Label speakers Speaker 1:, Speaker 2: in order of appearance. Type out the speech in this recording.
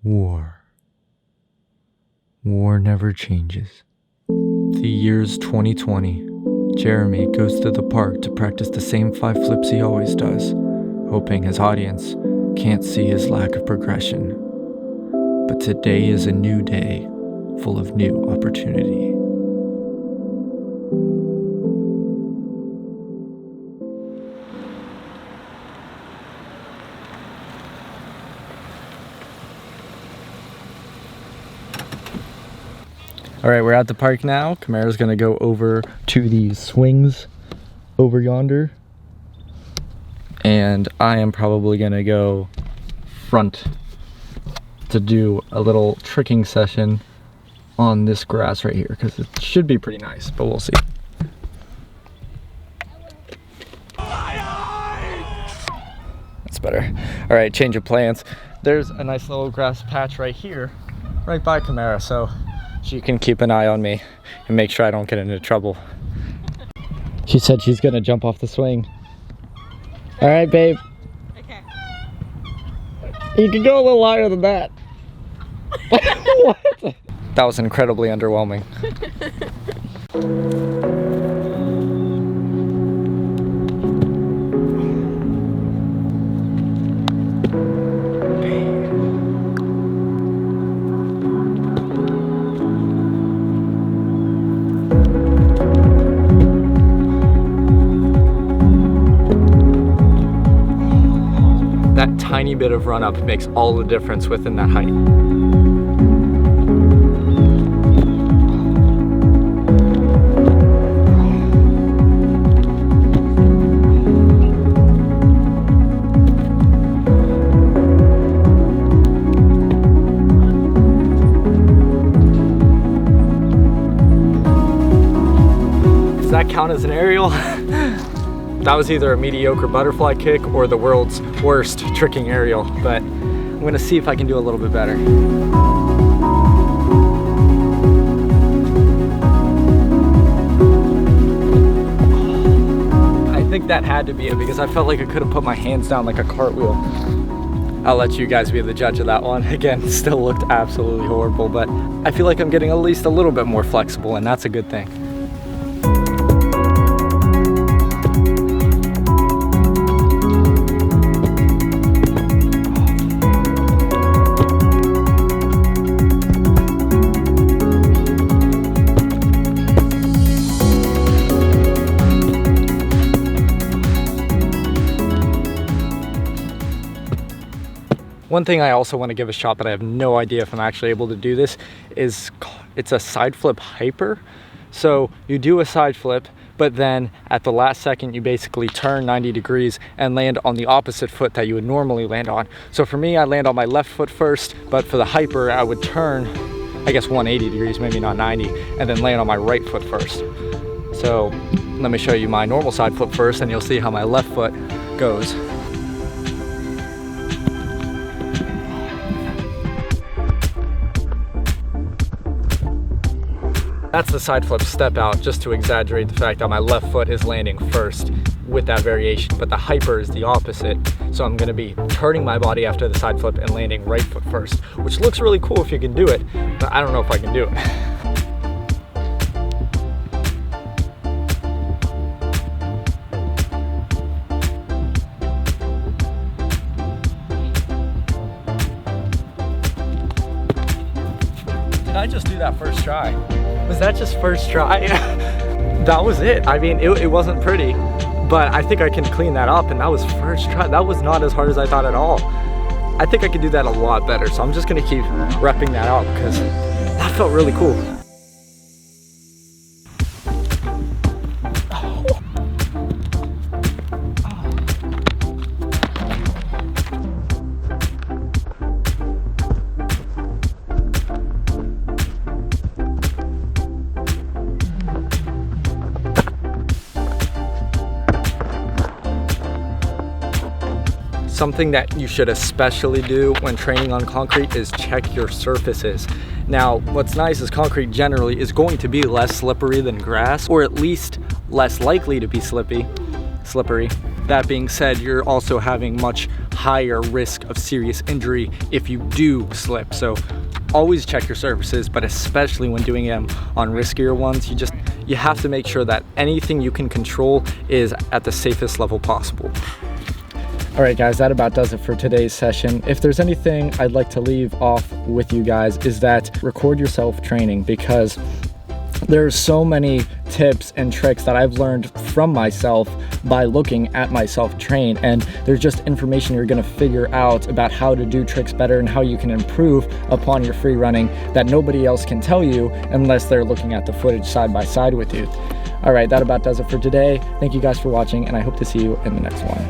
Speaker 1: War. War never changes. The year's 2020. Jeremy goes to the park to practice the same 5 flips he always does, hoping his audience can't see his lack of progression. But today is a new day, full of new opportunity. All right, we're at the park now. Kamara's gonna go over to these swings over yonder. And I am probably gonna go front to do a little tricking session on this grass right here, because it should be pretty nice, but we'll see. That's better. All right, change of plans. There's a nice little grass patch right here, right by Kamara, so she can keep an eye on me and make sure I don't get into trouble. She said she's gonna jump off the swing. All right, babe.
Speaker 2: Okay.
Speaker 1: You can go a little higher than that. What? That was incredibly underwhelming. That tiny bit of run up makes all the difference within that height. Does that count as an aerial? That was either a mediocre butterfly kick or the world's worst tricking aerial, but I'm gonna see if I can do a little bit better. I think that had to be it because I felt like I couldn't put my hands down like a cartwheel. I'll let you guys be the judge of that one. Again, still looked absolutely horrible, but I feel like I'm getting at least a little bit more flexible, and that's a good thing. One thing I also want to give a shot, but I have no idea if I'm actually able to do this, is it's a side flip hyper. So you do a side flip, but then at the last second you basically turn 90 degrees and land on the opposite foot that you would normally land on. So for me, I land on my left foot first, but for the hyper I would turn, I guess 180 degrees, maybe not 90, and then land on my right foot first. So let me show you my normal side flip first and you'll see how my left foot goes. That's the side flip step out, just to exaggerate the fact that my left foot is landing first with that variation, but the hyper is the opposite. So I'm gonna be turning my body after the side flip and landing right foot first, which looks really cool if you can do it, but I don't know if I can do it. Did I just do that first try? Was that just first try? That was it. I mean, it wasn't pretty, but I think I can clean that up, and that was first try. That was not as hard as I thought at all. I think I could do that a lot better, so I'm just gonna keep repping that out because that felt really cool. Something that you should especially do when training on concrete is check your surfaces. Now, what's nice is concrete generally is going to be less slippery than grass, or at least less likely to be slippery. That being said, you're also having much higher risk of serious injury if you do slip. So always check your surfaces, but especially when doing them on riskier ones, you have to make sure that anything you can control is at the safest level possible. All right, guys, that about does it for today's session. If there's anything I'd like to leave off with you guys is that record yourself training, because there's so many tips and tricks that I've learned from myself by looking at myself train, and there's just information you're going to figure out about how to do tricks better and how you can improve upon your free running that nobody else can tell you unless they're looking at the footage side by side with you. All right, that about does it for today. Thank you guys for watching, and I hope to see you in the next one.